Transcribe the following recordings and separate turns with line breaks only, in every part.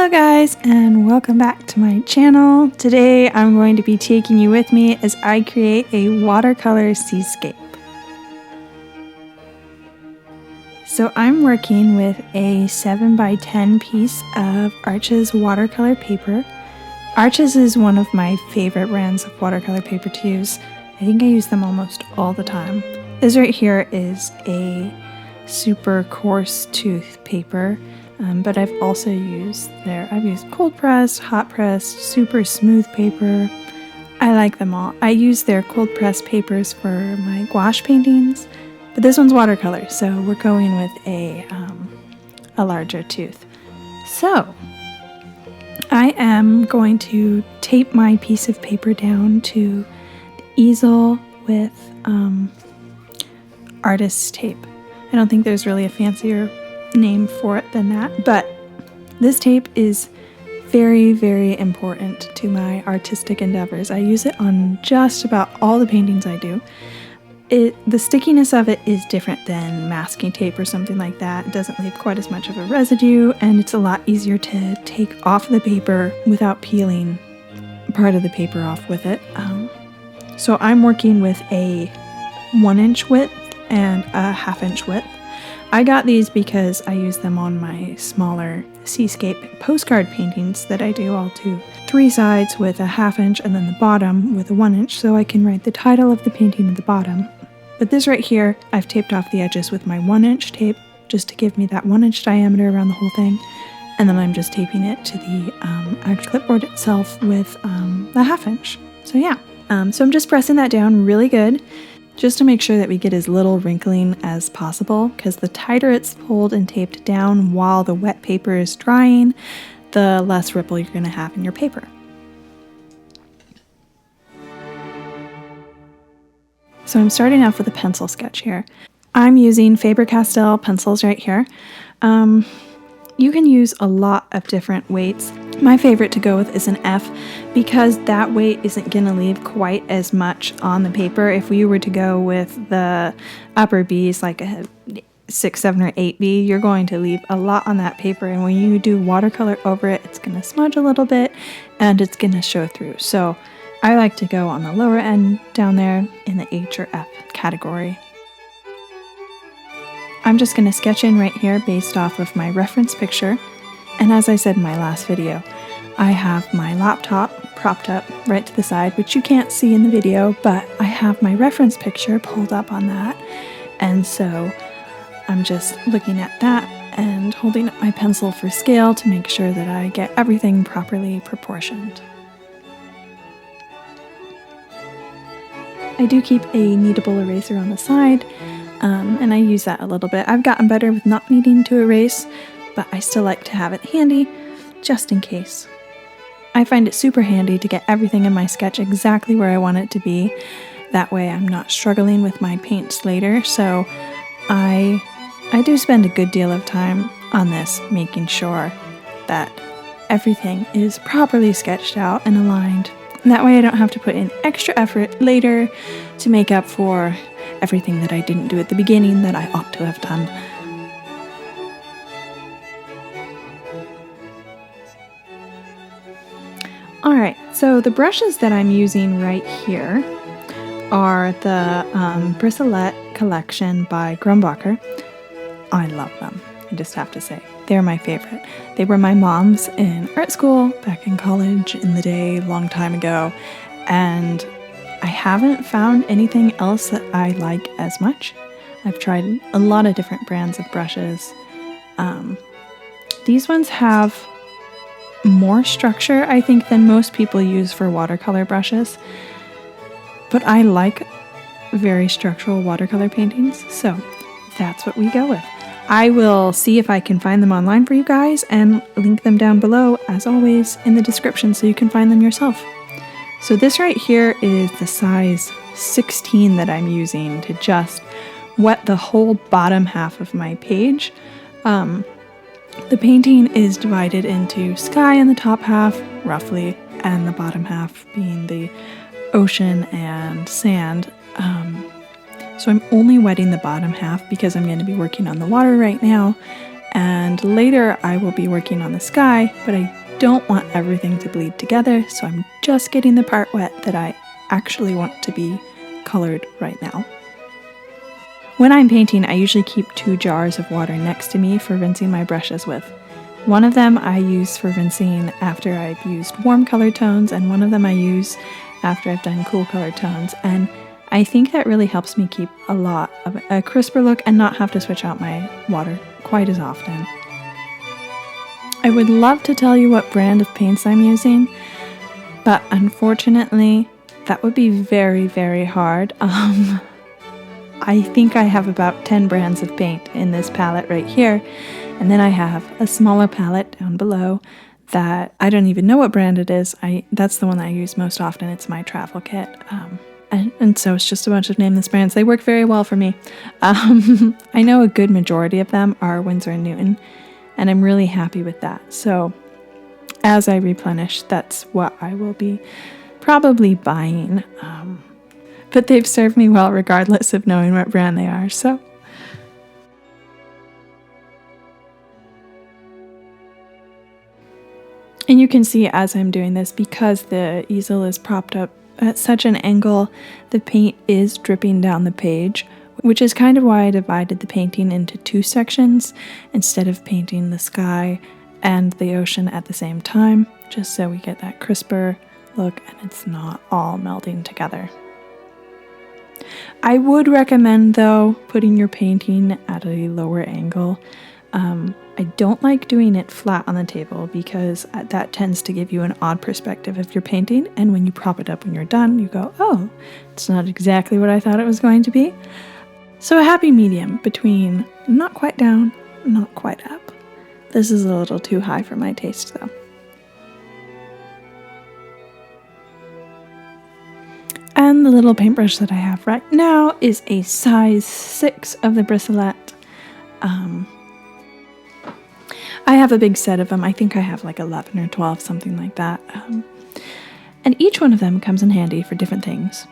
Hello guys, and welcome back to my channel. Today I'm going to be taking you with me as I create a watercolor seascape. So I'm working with a 7x10 piece of Arches watercolor paper. Arches is one of my favorite brands of watercolor paper to use. I think I use them almost all the time. This right here is a super coarse tooth paper. But I've also used I've used cold press, hot press, super smooth paper. I like them all. I use their cold press papers for my gouache paintings, but this one's watercolor, so we're going with a larger tooth. So I am going to tape my piece of paper down to the easel with artist's tape. I don't think there's really a fancier name for it than that, but this tape is very, very important to my artistic endeavors. I use it on just about all the paintings I do. The stickiness of it is different than masking tape or something like that. It doesn't leave quite as much of a residue, and it's a lot easier to take off the paper without peeling part of the paper off with it. So I'm working with a 1-inch width and a 1/2 inch width. I got these because I use them on my smaller seascape postcard paintings that I do. I'll do 3 sides with a 1/2 inch and then the bottom with a 1 inch so I can write the title of the painting at the bottom. But this right here, I've taped off the edges with my 1-inch tape just to give me that 1-inch diameter around the whole thing. And then I'm just taping it to the actual clipboard itself with the 1/2 inch. So yeah, so I'm just pressing that down really good, just to make sure that we get as little wrinkling as possible, because the tighter it's pulled and taped down while the wet paper is drying, the less ripple you're going to have in your paper. So I'm starting off with a pencil sketch here. I'm using Faber-Castell pencils right here. You can use a lot of different weights. My favorite to go with is an F because that weight isn't going to leave quite as much on the paper. If we were to go with the upper Bs, like a 6, 7, or 8B, you're going to leave a lot on that paper, and when you do watercolor over it, it's going to smudge a little bit and it's going to show through. So I like to go on the lower end down there in the H or F category. I'm just going to sketch in right here based off of my reference picture. And as I said in my last video, I have my laptop propped up right to the side, which you can't see in the video, but I have my reference picture pulled up on that. And so I'm just looking at that and holding up my pencil for scale to make sure that I get everything properly proportioned. I do keep a kneadable eraser on the side. And I use that a little bit. I've gotten better with not needing to erase, but I still like to have it handy just in case. I find it super handy to get everything in my sketch exactly where I want it to be. That way I'm not struggling with my paints later. So I do spend a good deal of time on this, making sure that everything is properly sketched out and aligned. And that way I don't have to put in extra effort later to make up for everything that I didn't do at the beginning that I ought to have done. Alright, so the brushes that I'm using right here are the Bristlette collection by Grumbacher. I love them, I just have to say. They're my favorite. They were my mom's in art school back in college in the day, long time ago, and I haven't found anything else that I like as much. I've tried a lot of different brands of brushes. These ones have more structure, I think, than most people use for watercolor brushes. But I like very structural watercolor paintings, so that's what we go with. I will see if I can find them online for you guys and link them down below, as always, in the description so you can find them yourself. So this right here is the size 16 that I'm using to just wet the whole bottom half of my page. The painting is divided into sky in the top half, roughly, and the bottom half being the ocean and sand. So I'm only wetting the bottom half because I'm going to be working on the water right now, and later I will be working on the sky, but I don't want everything to bleed together, so I'm just getting the part wet that I actually want to be colored right now. When I'm painting, I usually keep 2 jars of water next to me for rinsing my brushes with. One of them I use for rinsing after I've used warm color tones, and one of them I use after I've done cool color tones, and I think that really helps me keep a lot of a crisper look and not have to switch out my water quite as often. I would love to tell you what brand of paints I'm using, but unfortunately that would be very, very hard. I think I have about 10 brands of paint in this palette right here, and then I have a smaller palette down below that I don't even know what brand it is. That's the one that I use most often. It's my travel kit. And so it's just a bunch of nameless brands. They work very well for me. I know a good majority of them are Winsor & Newton, and I'm really happy with that. So as I replenish, that's what I will be probably buying. But they've served me well regardless of knowing what brand they are. So and you can see as I'm doing this, because the easel is propped up at such an angle, the paint is dripping down the page, which is kind of why I divided the painting into 2 sections instead of painting the sky and the ocean at the same time, just so we get that crisper look and it's not all melding together. I would recommend, though, putting your painting at a lower angle. I don't like doing it flat on the table because that tends to give you an odd perspective of your painting, and when you prop it up when you're done, you go, oh, it's not exactly what I thought it was going to be. So a happy medium between not quite down, not quite up. This is a little too high for my taste, though. And the little paintbrush that I have right now is a size 6 of the Bristlette. I have a big set of them. I think I have like 11 or 12, something like that. And each one of them comes in handy for different things.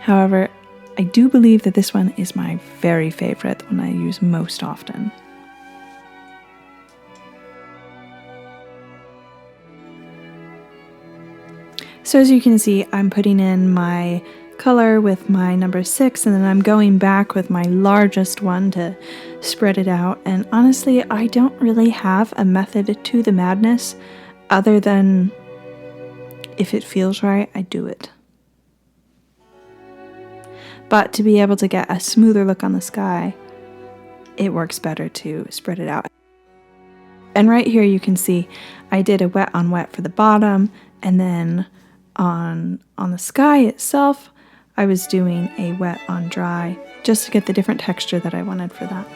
However, I do believe that this one is my very favorite, the one I use most often. So as you can see, I'm putting in my color with my number 6, and then I'm going back with my largest one to spread it out. And honestly, I don't really have a method to the madness other than if it feels right, I do it. But to be able to get a smoother look on the sky, it works better to spread it out. And right here you can see I did a wet on wet for the bottom, and then on the sky itself, I was doing a wet on dry just to get the different texture that I wanted for that.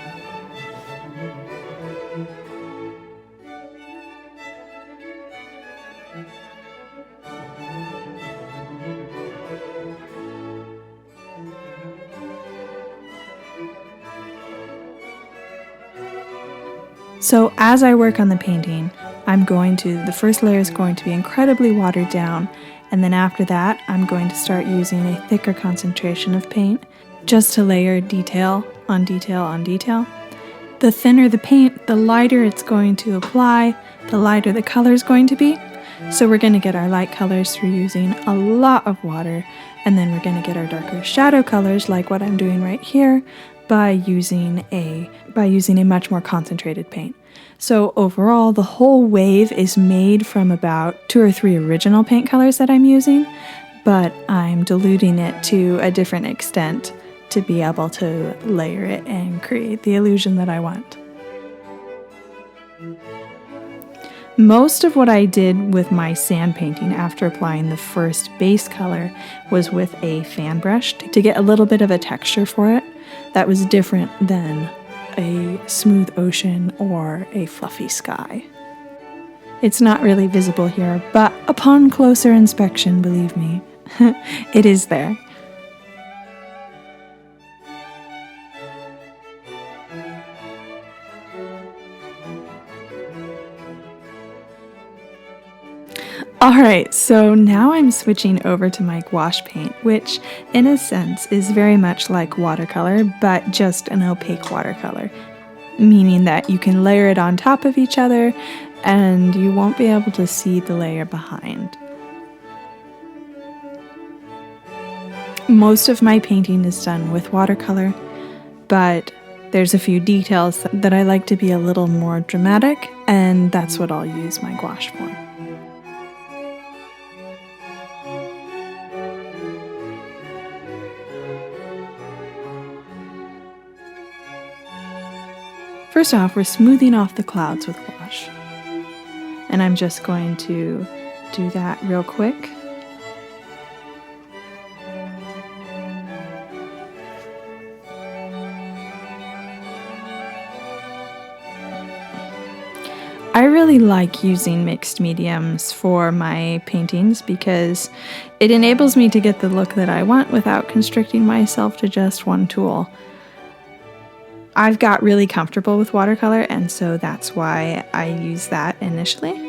So as I work on the painting, the first layer is going to be incredibly watered down, and then after that, I'm going to start using a thicker concentration of paint just to layer detail on detail on detail. The thinner the paint, the lighter it's going to apply, the lighter the color is going to be. So we're going to get our light colors through using a lot of water, and then we're going to get our darker shadow colors, like what I'm doing right here, by using a much more concentrated paint. So overall, the whole wave is made from about 2 or 3 original paint colors that I'm using, but I'm diluting it to a different extent to be able to layer it and create the illusion that I want. Most of what I did with my sand painting after applying the first base color was with a fan brush to get a little bit of a texture for it that was different than a smooth ocean or a fluffy sky. It's not really visible here, but upon closer inspection, believe me, it is there. Alright, so now I'm switching over to my gouache paint, which in a sense is very much like watercolor, but just an opaque watercolor. meaning that you can layer it on top of each other and you won't be able to see the layer behind. Most of my painting is done with watercolor, but there's a few details that I like to be a little more dramatic, and that's what I'll use my gouache for. First off, we're smoothing off the clouds with gouache. And I'm just going to do that real quick. I really like using mixed mediums for my paintings because it enables me to get the look that I want without constricting myself to just one tool. I've got really comfortable with watercolor, and so that's why I use that initially.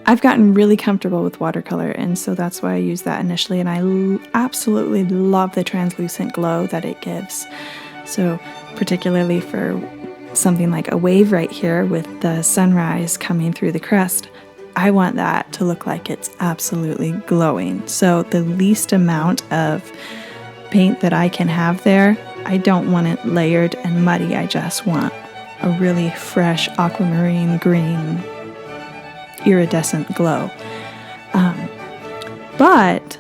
I've gotten really comfortable with watercolor, and so that's why I use that initially, and I absolutely love the translucent glow that it gives. So particularly for something like a wave right here with the sunrise coming through the crest, I want that to look like it's absolutely glowing. So the least amount of paint that I can have there, I don't want it layered and muddy, I just want a really fresh aquamarine green iridescent glow. But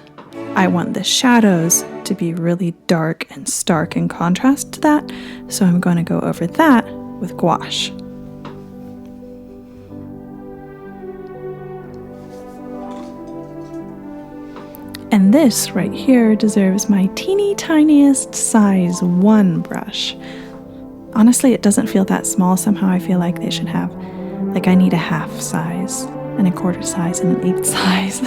I want the shadows to be really dark and stark in contrast to that, so I'm going to go over that with gouache. And this right here deserves my teeny tiniest size 1 brush. Honestly, it doesn't feel that small. Somehow I feel like they should have, like I need a half size and a quarter size and an eighth size.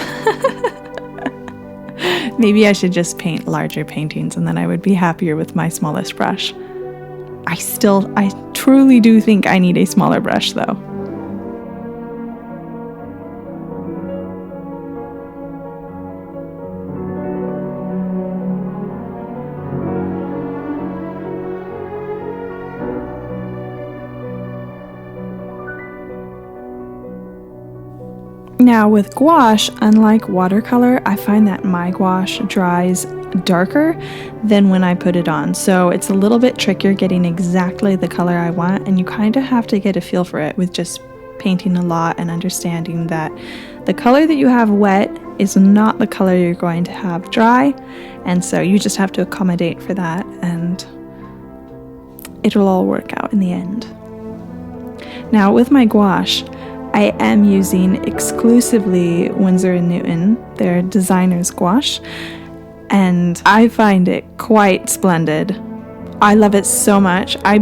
Maybe I should just paint larger paintings and then I would be happier with my smallest brush. I truly do think I need a smaller brush though. Now with gouache, unlike watercolor, I find that my gouache dries darker than when I put it on. So it's a little bit trickier getting exactly the color I want, and you kind of have to get a feel for it with just painting a lot and understanding that the color that you have wet is not the color you're going to have dry, and so you just have to accommodate for that and it'll all work out in the end. Now with my gouache, I am using exclusively Winsor & Newton, their designer's gouache, and I find it quite splendid. I love it so much. I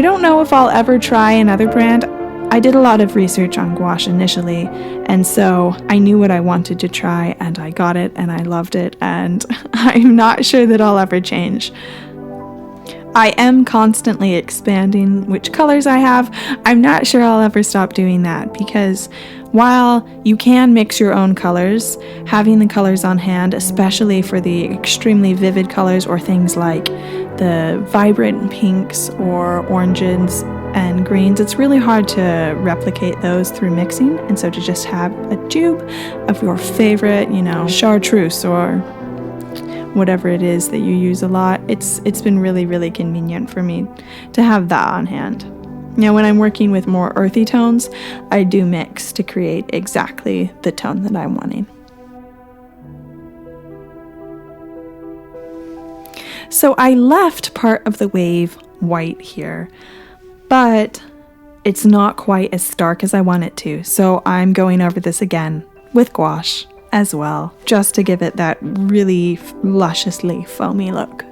don't know if I'll ever try another brand. I did a lot of research on gouache initially, and so I knew what I wanted to try, and I got it, and I loved it, and I'm not sure that I'll ever change. I am constantly expanding which colors I have. I'm not sure I'll ever stop doing that because while you can mix your own colors, having the colors on hand, especially for the extremely vivid colors or things like the vibrant pinks or oranges and greens, it's really hard to replicate those through mixing. And so to just have a tube of your favorite, chartreuse or whatever it is that you use a lot, it's been really, really convenient for me to have that on hand. Now, when I'm working with more earthy tones, I do mix to create exactly the tone that I'm wanting. So I left part of the wave white here, but it's not quite as stark as I want it to. So I'm going over this again with gouache as well, just to give it that really lusciously foamy look.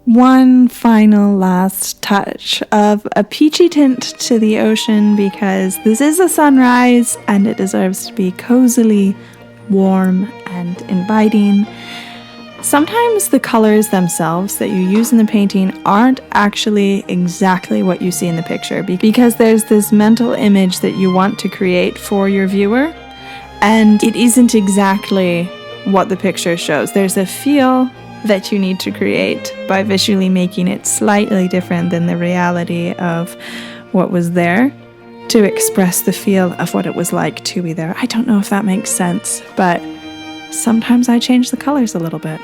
One final last touch of a peachy tint to the ocean, because this is a sunrise and it deserves to be cozily warm and inviting. Sometimes the colors themselves that you use in the painting aren't actually exactly what you see in the picture, because there's this mental image that you want to create for your viewer, and it isn't exactly what the picture shows. There's a feel that you need to create by visually making it slightly different than the reality of what was there, to express the feel of what it was like to be there. I don't know if that makes sense, but sometimes I change the colors a little bit.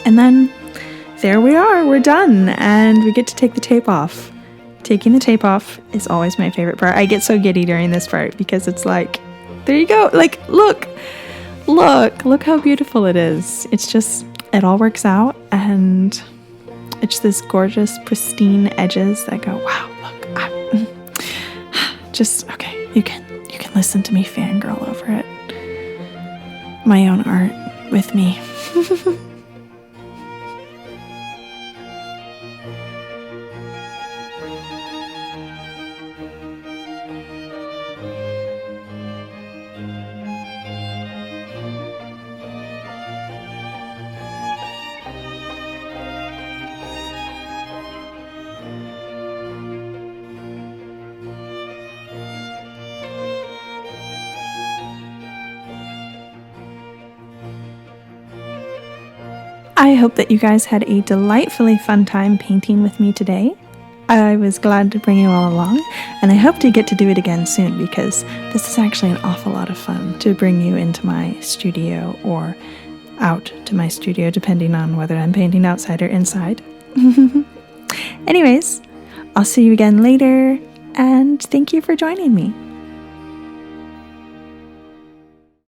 And then there we are, we're done, and we get to take the tape off. Taking the tape off is always my favorite part. I get so giddy during this part because it's like, there you go, like, look how beautiful it is. It's just, it all works out, and it's this gorgeous, pristine edges that go, wow, look, I'm just, okay, you can listen to me fangirl over it. My own art with me. I hope that you guys had a delightfully fun time painting with me today. I was glad to bring you all along, and I hope to get to do it again soon, because this is actually an awful lot of fun to bring you into my studio or out to my studio, depending on whether I'm painting outside or inside. Anyways, I'll see you again later, and thank you for joining me.